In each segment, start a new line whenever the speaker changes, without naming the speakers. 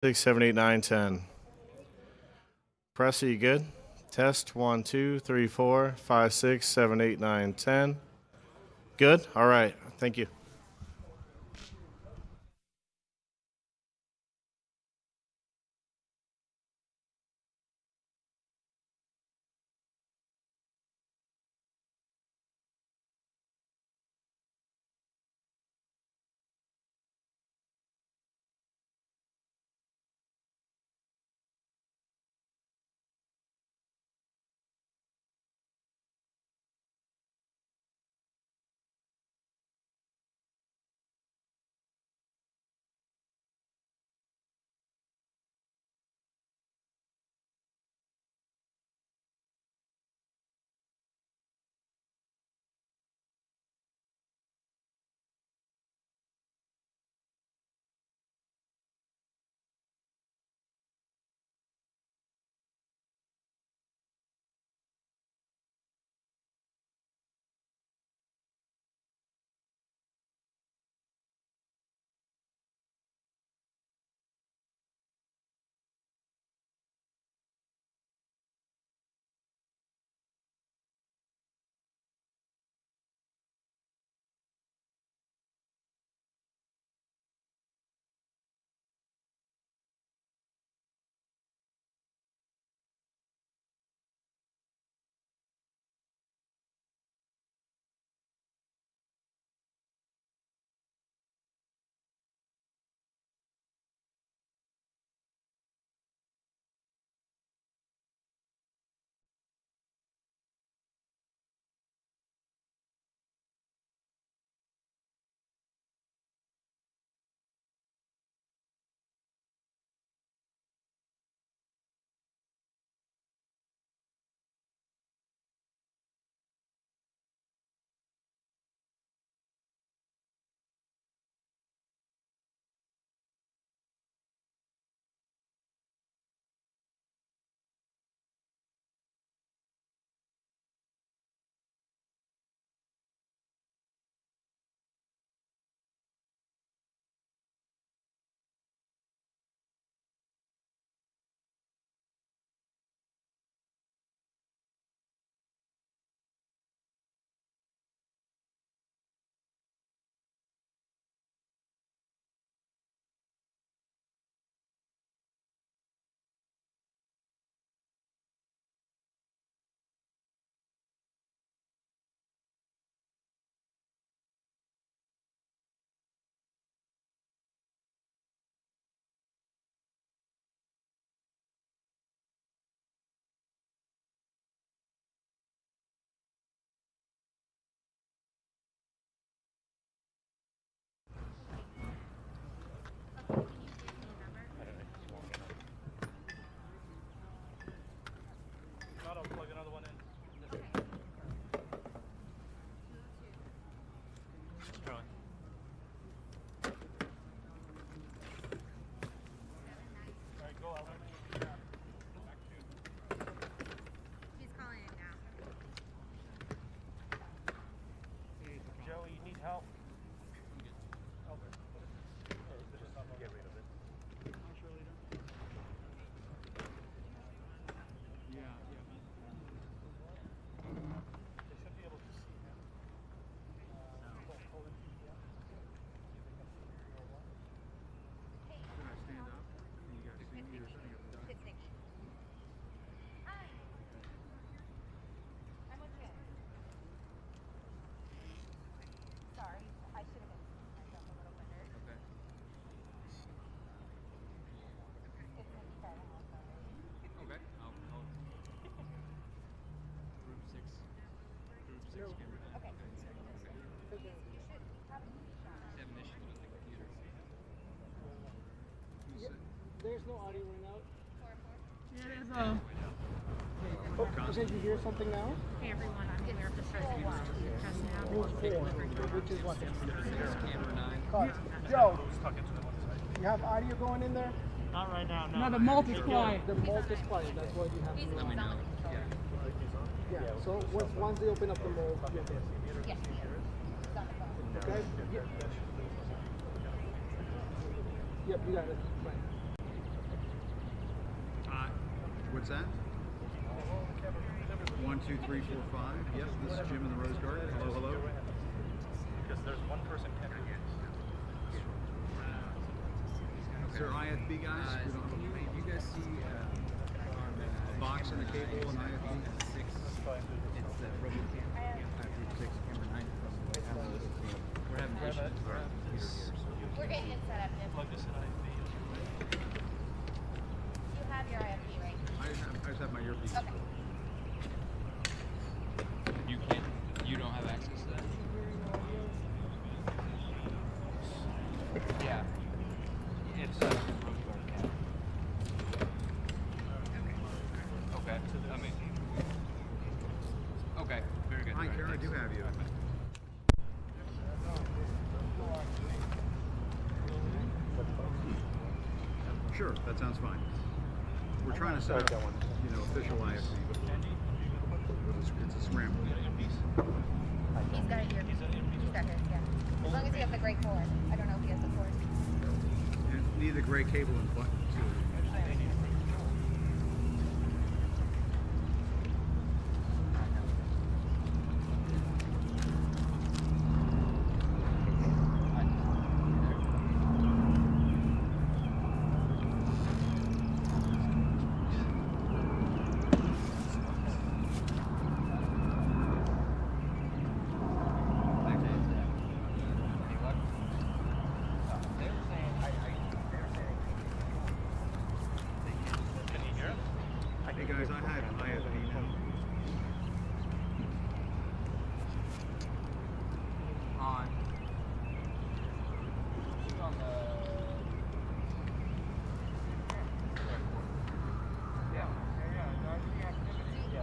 6, 7, 8, 9, 10. Press, are you good? Test 1, 2, 3, 4, 5, 6, 7, 8, 9, 10. Good? All right. Thank you.
Help. There's no audio right now.
Yeah, there's a.
Oh, you said you hear something now?
Hey everyone, I'm aware of the press now.
Which is what? Cut. Joe, you have audio going in there?
Not right now, no.
No, the malt is quiet.
The malt is quiet, that's why you have to.
Let me know.
Yeah, so once they open up the mold, you're good.
Yes.
Okay? Yep, you got it. Right.
what's that? 1, 2, 3, 4, 5. Yep, this is Jim in the Rose Garden. Hello, hello.
Because there's one person can read.
Is there IFB guys? We don't have
Do you guys see
a box and a cable and IFB?
it's RoboCam, Group 6, camera 9 from we're having issues with our computer here, so
We're getting it set up, Jim.
Plug this in IFB.
You have your IFP, right?
I just have my earpiece.
Okay.
you don't have access to that? Yeah. It's Rose Garden, yeah. Okay. I mean, okay, very good.
Hi,
All right,
Kara, I
thanks.
do have you. Sure, that sounds fine. We're trying to set up, official IFC, but it's a scramble.
He's got it here. He's got his, yeah. As long as he has the gray cord. I don't know if he has the cord.
And need the gray cable and button too. Hey guys, I have an IFB now.
On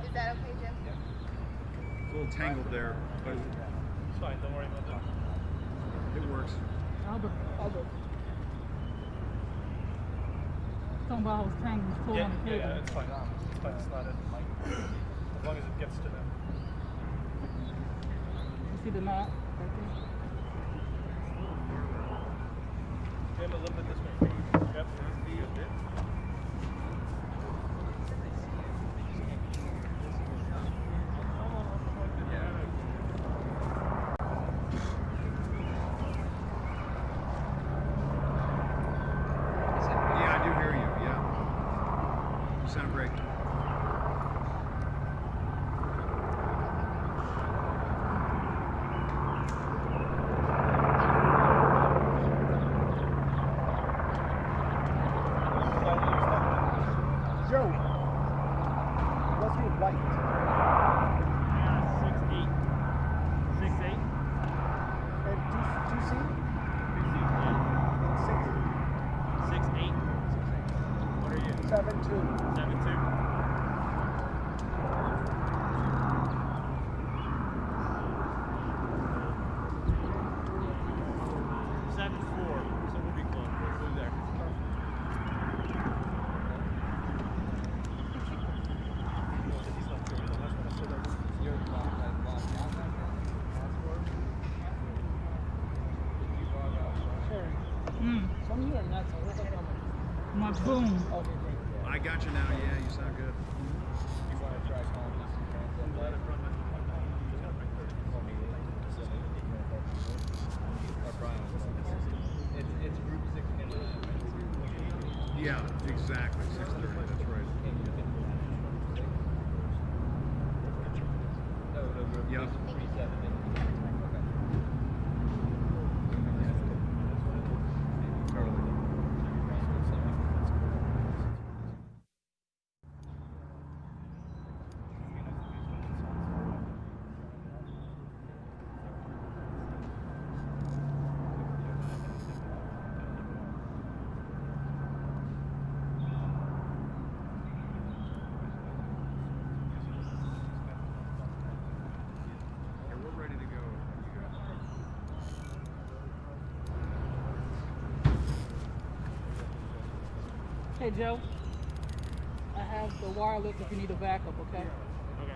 Is that okay, Jim?
It's a little tangled there, but
It's fine, don't worry about that.
it works.
Albert. Talking about his tank was pulled on the cable.
It's fine. It's fine. It's not in the mic. As long as it gets to them.
You see the knot right there?
Jim, a little bit this way. Yep. Good.
Yeah, I do hear you. Yeah, you sound great.
Joe, what's your right?
6'8". 6'8".
And 2C? And
6'8". What are you?
6? 7'2".
7'2". So we'll be close. We'll move there.
Some of you are nuts. I look like I'm
My boom.
okay, great.
I got you now. Yeah, you sound good.
You want to try calling this and translate that? It's Group 6 camera 9, right?
Yeah, exactly. 6:30. That's right.
No, Group
Yep.
37. Okay.
Yeah, we're ready to go. You guys.
Hey, Joe. I have the wireless if you need a backup, okay?
Okay.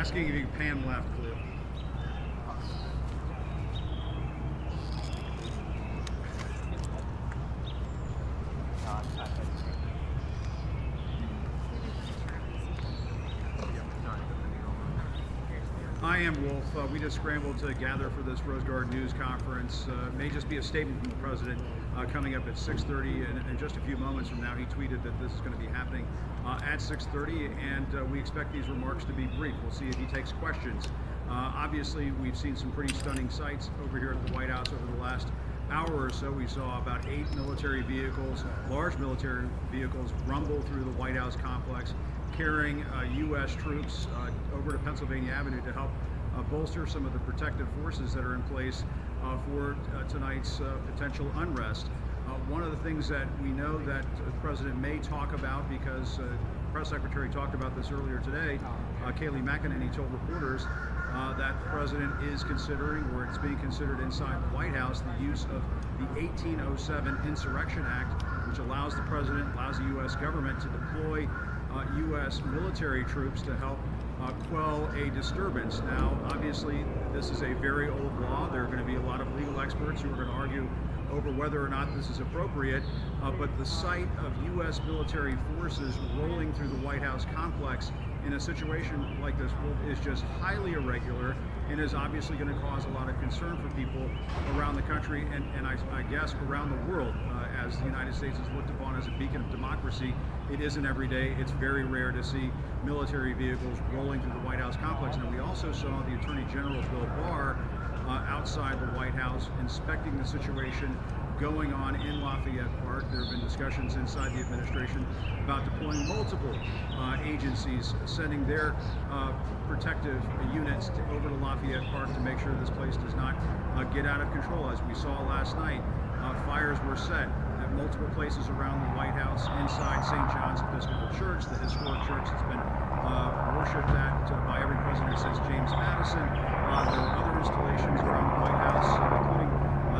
asking if you can pan left, Cliff. I am Wolf. We just scrambled to gather for this Rose Garden news conference. May just be a statement from the president coming up at 6:30, and in just a few moments from now, he tweeted that this is going to be happening at 6:30, and we expect these remarks to be brief. We'll see if he takes questions. Obviously, we've seen some pretty stunning sights over here at the White House over the last hour or so. We saw about 8 military vehicles, large military vehicles, rumble through the White House complex, carrying U.S. troops over to Pennsylvania Avenue to help bolster some of the protective forces that are in place for tonight's potential unrest. One of the things that we know that the president may talk about, because the press secretary talked about this earlier today, Kayleigh McEnany told reporters that the president is considering, or it's being considered inside the White House, the use of the 1807 Insurrection Act, which allows the president, allows the U.S. government to deploy U.S. military troops to help quell a disturbance. Now, obviously, this is a very old law. There are going to be a lot of legal experts who are going to argue over whether or not this is appropriate, but the sight of U.S. military forces rolling through the White House complex in a situation like this is just highly irregular and is obviously going to cause a lot of concern for people around the country and I guess around the world, as the United States is looked upon as a beacon of democracy. It isn't every day. It's very rare to see military vehicles rolling through the White House complex. Now, we also saw the Attorney General, Bill Barr, outside the White House inspecting the situation going on in Lafayette Park. There have been discussions inside the administration about deploying multiple agencies, sending their protective units over to Lafayette Park to make sure this place does not get out of control. As we saw last night, fires were set at multiple places around the White House, inside St. John's Episcopal Church, the historic church that's been worshipped at by every president since James Madison. There were other installations around the White House, including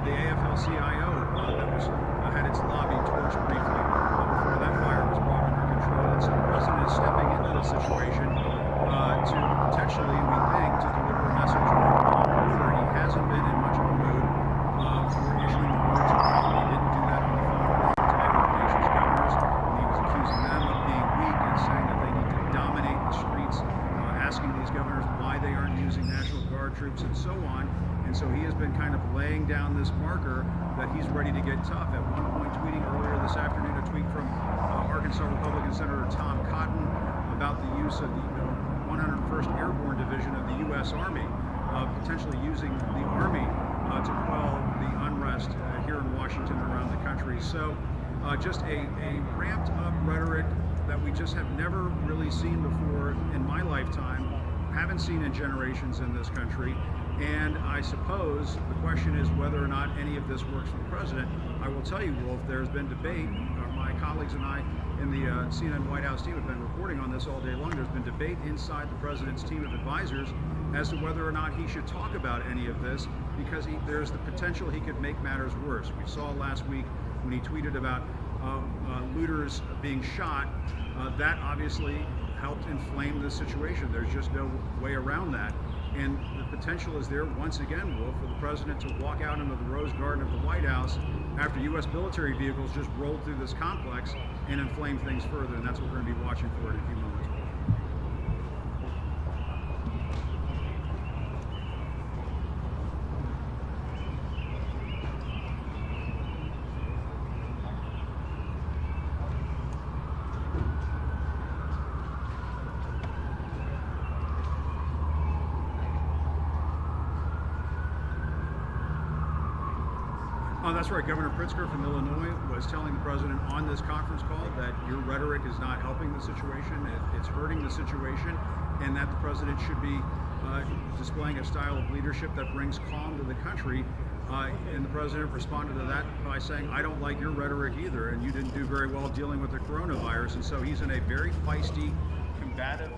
the AFL-CIO that had its lobby torched briefly before that fire was brought under control. And so the president is stepping into the situation to potentially, we think, to deliver a message of order. He hasn't been in much of a mood for issuing the words of power. He didn't do that on the phone today with the nation's governors. He was accusing them of being weak and saying that they need to dominate the streets, asking these governors why they aren't using National Guard troops and so on. And so he has been kind of laying down this marker that he's ready to get tough. At one point, tweeting earlier this afternoon, a tweet from Arkansas Republican Senator Tom Cotton about the use of the 101st Airborne Division of the U.S. Army, potentially using the Army to quell the unrest here in Washington and around the country. So just a ramped up rhetoric that we just have never really seen before in my lifetime, haven't seen in generations in this country. And I suppose the question is whether or not any of this works for the president. I will tell you, Wolf, there's been debate. My colleagues and I in the CNN White House team have been reporting on this all day long. There's been debate inside the president's team of advisors as to whether or not he should talk about any of this, because there's the potential he could make matters worse. We saw last week when he tweeted about looters being shot. That obviously helped inflame the situation. There's just no way around that. And the potential is there once again, Wolf, for the president to walk out into the Rose Garden of the White House after U.S. military vehicles just rolled through this complex and inflame things further. And that's what we're going to be watching for in a few moments. That's right. Governor Pritzker from Illinois was telling the president on this conference call that your rhetoric is not helping the situation, it's hurting the situation, and that the president should be displaying a style of leadership that brings calm to the country. And the president responded to that by saying, I don't like your rhetoric either, and you didn't do very well dealing with the coronavirus. And so he's in a very feisty, combative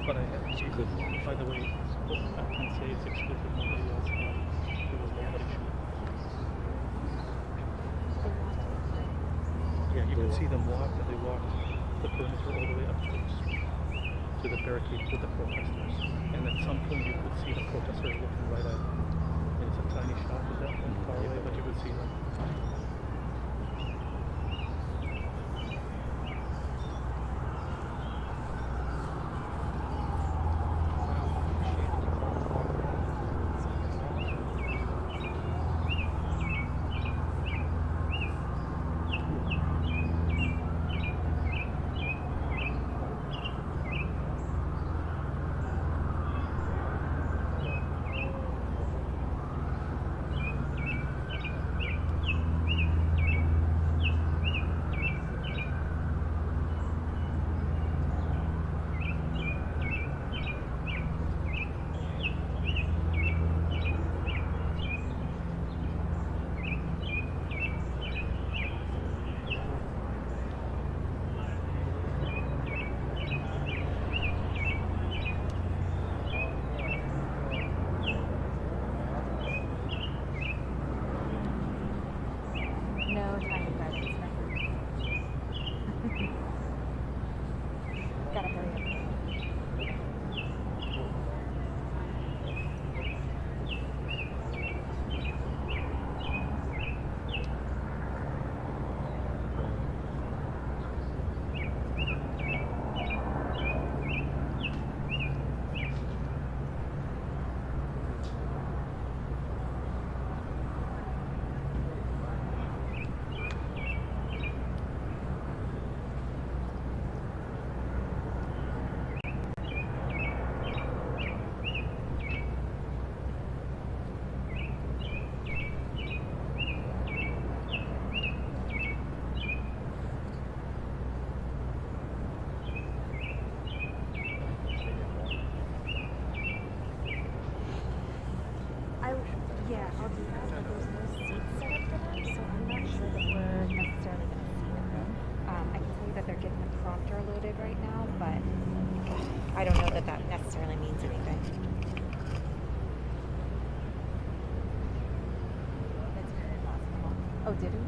But I had good. By the way, I can say it's exclusive. Nobody else had. There was nobody shoot. Yeah, you could see them walk, and they walked the perimeter all the way up to the barricade with the protesters. And at some point, you could see the protesters looking right at them. And it's a tiny shot with them from far away, but you could see them.
No time guidance. Gotta hurry up. Yeah, I'll do that, but there's no seats set up for them, so I'm not sure that we're necessarily going to see them. I can tell you that they're getting the prompter loaded right now, but I don't know that that necessarily means anything. It's very possible. Oh, did he?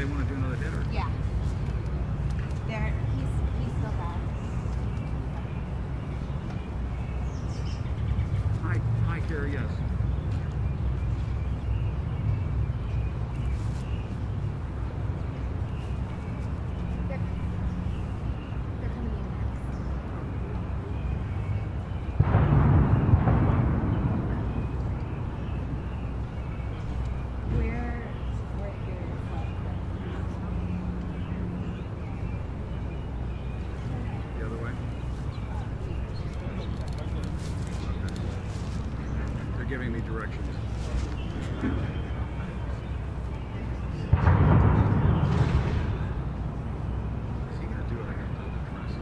they want to do another hit? Or?
Yeah. He's still back.
Hi, Carrie. Yes.
They're coming in next. Where
The other way. Okay. They're giving me directions. Is he gonna do it? I gotta tell the press.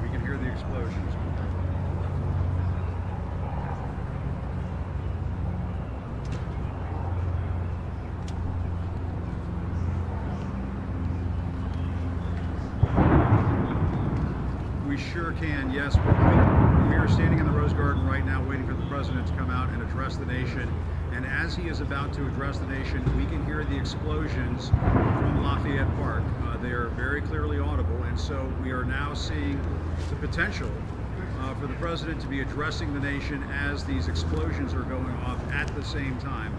We can hear the explosions. We sure can, yes. We are standing in the Rose Garden right now waiting for the president to come out and address the nation. And as he is about to address the nation, we can hear the explosions from Lafayette Park. They are very clearly audible, and so we are now seeing the potential for the president to be addressing the nation as these explosions are going off at the same time.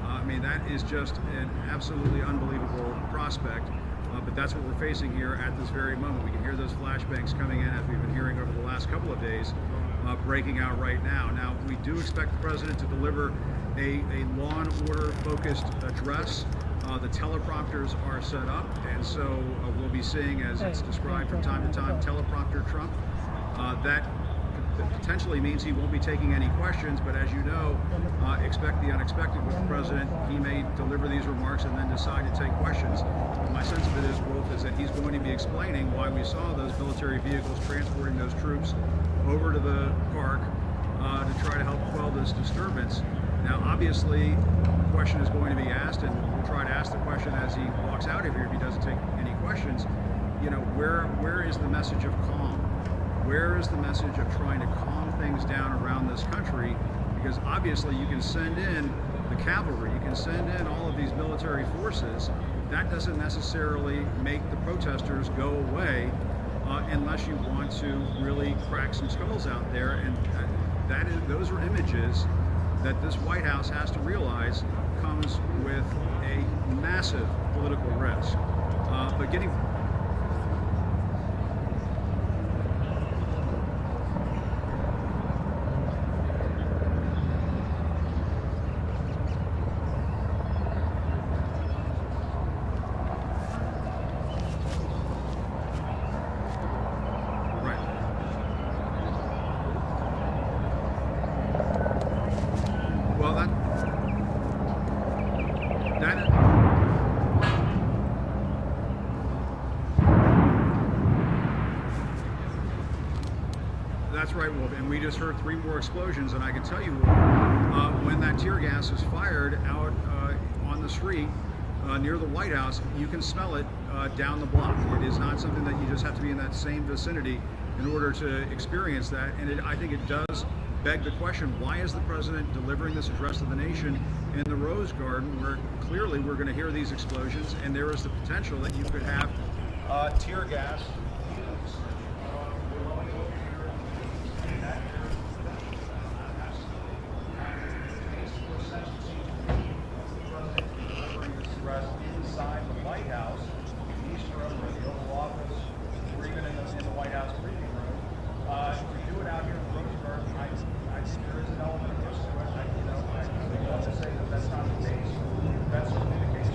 I mean, that is just an absolutely unbelievable prospect. But that's what we're facing here at this very moment. We can hear those flashbangs coming in, as we've been hearing over the last couple of days, breaking out right now. Now, we do expect the president to deliver a law and order focused address. The teleprompters are set up, and so we'll be seeing, as it's described from time to time, teleprompter Trump. That potentially means he won't be taking any questions, but as you know, expect the unexpected with the president. He may deliver these remarks and then decide to take questions. My sense of it is, Wolf, is that he's going to be explaining why we saw those military vehicles transporting those troops over to the park to try to help quell this disturbance. Now, obviously, the question is going to be asked, and we'll try to ask the question as he walks out of here if he doesn't take any questions. You know, where is the message of calm? Where is the message of trying to calm things down around this country? Because obviously you can send in the cavalry, you can send in all of these military forces. That doesn't necessarily make the protesters go away unless you want to really crack some skulls out there. And those are images that this White House has to realize comes with a massive political risk. But getting That's right, Wolf. And we just heard 3 more explosions, and I can tell you, Wolf, when that tear gas is fired out on the street near the White House, you can smell it down the block. It is not something that you just have to be in that same vicinity in order to experience that. And I think it does beg the question, why is the president delivering this address to the nation in the Rose Garden, where clearly we're going to hear these explosions, and there is the potential that you could have tear gas. Inside the White House, the East Room, or the Oval Office, or even in the White House briefing room. To do it out here in the Rose Garden, I think there is an element of risk to it. I want to say that that's not the case. That's certainly the case.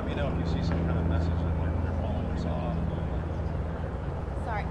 let me know if you see some kind of message that they're following us off.
Sorry.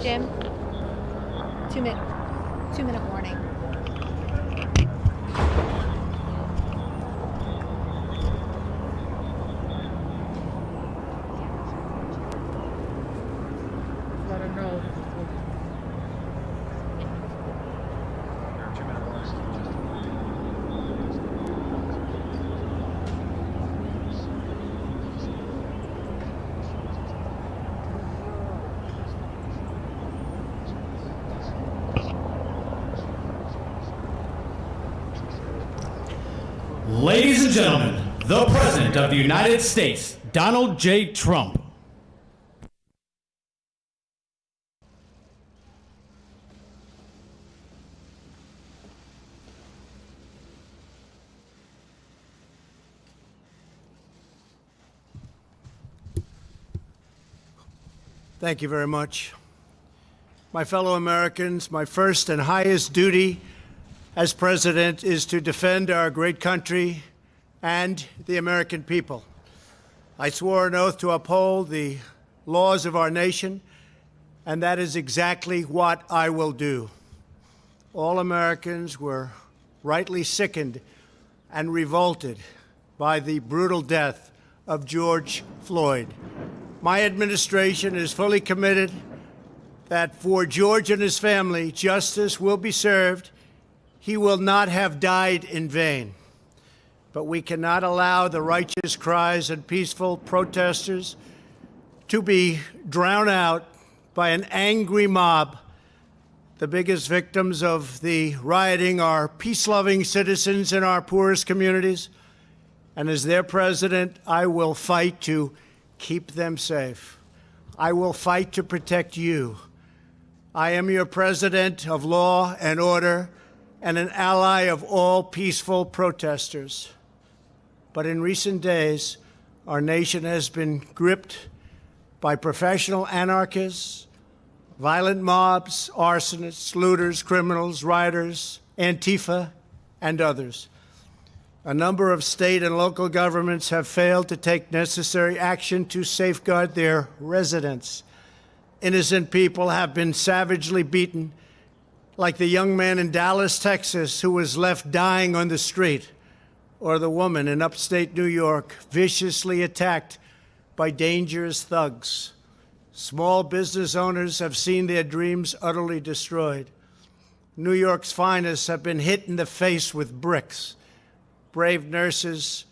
Jim, 2-minute warning.
Let her know.
Or 2-minute warning.
Ladies and gentlemen, the President of the United States, Donald J. Trump.
Thank you very much. My fellow Americans, my first and highest duty as president is to defend our great country and the American people. I swore an oath to uphold the laws of our nation, and that is exactly what I will do. All Americans were rightly sickened and revolted by the brutal death of George Floyd. My administration is fully committed that for George and his family, justice will be served. He will not have died in vain. But we cannot allow the righteous cries and peaceful protesters to be drowned out by an angry mob. The biggest victims of the rioting are peace-loving citizens in our poorest communities. And as their president, I will fight to keep them safe. I will fight to protect you. I am your president of law and order and an ally of all peaceful protesters. But in recent days, our nation has been gripped by professional anarchists, violent mobs, arsonists, looters, criminals, rioters, Antifa, and others. A number of state and local governments have failed to take necessary action to safeguard their residents. Innocent people have been savagely beaten, like the young man in Dallas, Texas, who was left dying on the street, or the woman in upstate New York viciously attacked by dangerous thugs. Small business owners have seen their dreams utterly destroyed. New York's finest have been hit in the face with bricks. Brave nurses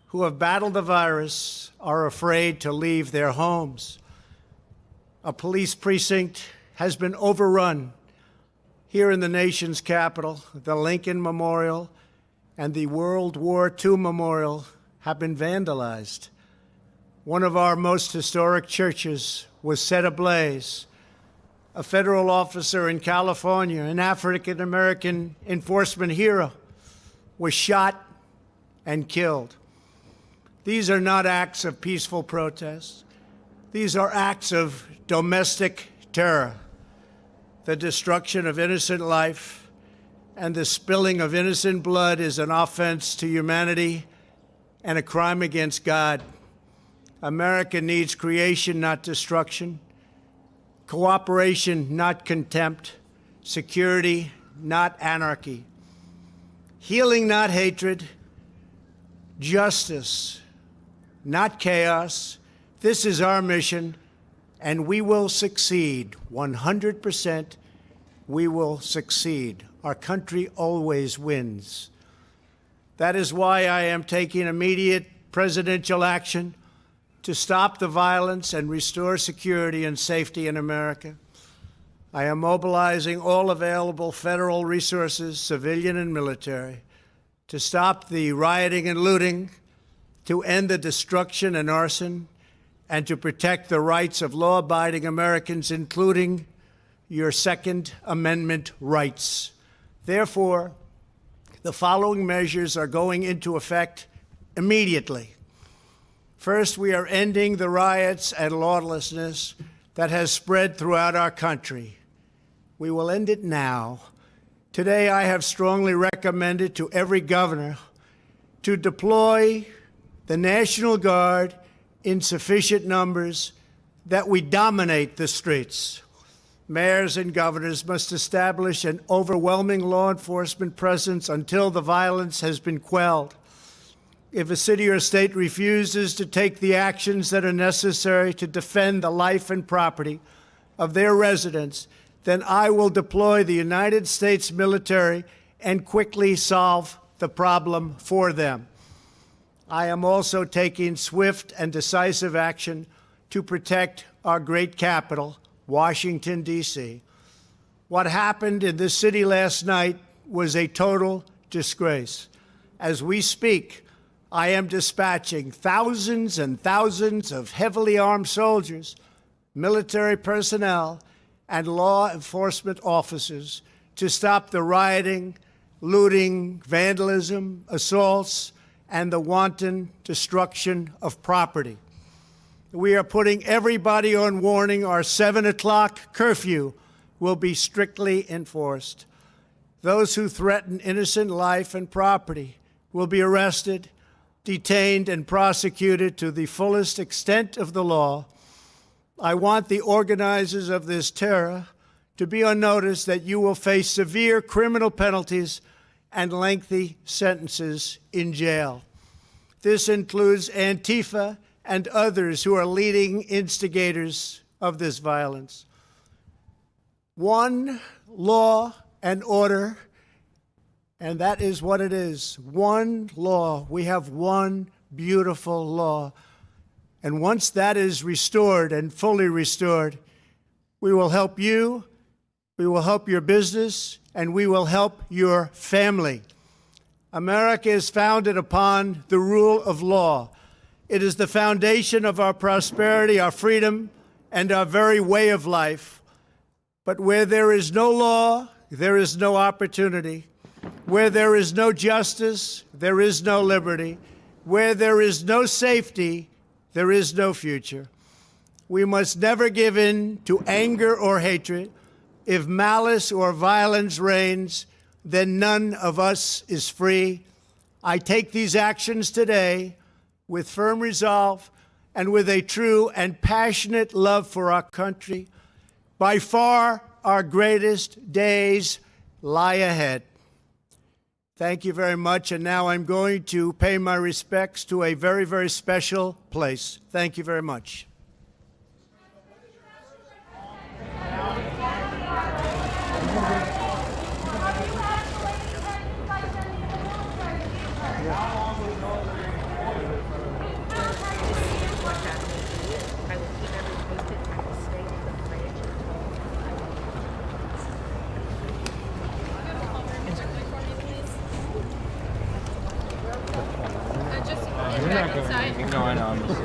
who have battled the virus are afraid to leave their homes. A police precinct has been overrun here in the nation's capital. The Lincoln Memorial and the World War II Memorial have been vandalized. One of our most historic churches was set ablaze. A federal officer in California, an African-American enforcement hero, was shot and killed. These are not acts of peaceful protest. These are acts of domestic terror. The destruction of innocent life and the spilling of innocent blood is an offense to humanity and a crime against God. America needs creation, not destruction. Cooperation, not contempt. Security, not anarchy. Healing, not hatred. justice, not chaos. This is our mission, and we will succeed. 100%, we will succeed. Our country always wins. That is why I am taking immediate presidential action to stop the violence and restore security and safety in America. I am mobilizing all available federal resources, civilian and military, to stop the rioting and looting, to end the destruction and arson, and to protect the rights of law-abiding Americans, including your Second Amendment rights. Therefore, the following measures are going into effect immediately. First, we are ending the riots and lawlessness that has spread throughout our country. We will end it now. Today, I have strongly recommended to every governor to deploy the National Guard in sufficient numbers that we dominate the streets. Mayors and governors must establish an overwhelming law enforcement presence until the violence has been quelled. If a city or state refuses to take the actions that are necessary to defend the life and property of their residents, then I will deploy the United States military and quickly solve the problem for them. I am also taking swift and decisive action to protect our great capital, Washington, D.C. What happened in this city last night was a total disgrace. As we speak, I am dispatching thousands and thousands of heavily armed soldiers, military personnel, and law enforcement officers to stop the rioting, looting, vandalism, assaults, and the wanton destruction of property. We are putting everybody on warning. Our 7 o'clock curfew will be strictly enforced. Those who threaten innocent life and property will be arrested, detained, and prosecuted to the fullest extent of the law. I want the organizers of this terror to be on notice that you will face severe criminal penalties and lengthy sentences in jail. This includes Antifa and others who are leading instigators of this violence. One law and order, and that is what it is. One law. We have one beautiful law. And once that is restored and fully restored, we will help you, we will help your business, and we will help your family. America is founded upon the rule of law. It is the foundation of our prosperity, our freedom, and our very way of life. But where there is no law, there is no opportunity. Where there is no justice, there is no liberty. Where there is no safety, there is no future. We must never give in to anger or hatred. If malice or violence reigns, then none of us is free. I take these actions today with firm resolve and with a true and passionate love for our country. By far, our greatest days lie ahead. Thank you very much. And now I'm going to pay my respects to a very, very special place. Thank you very much.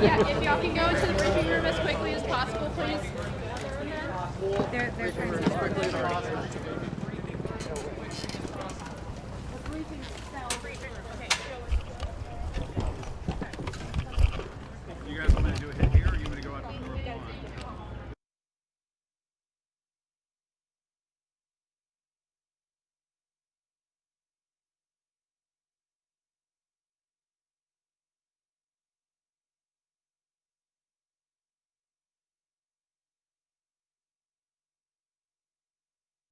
Yeah, if y'all can go into the briefing room as quickly as possible, please.
They're trying to
The briefing cell.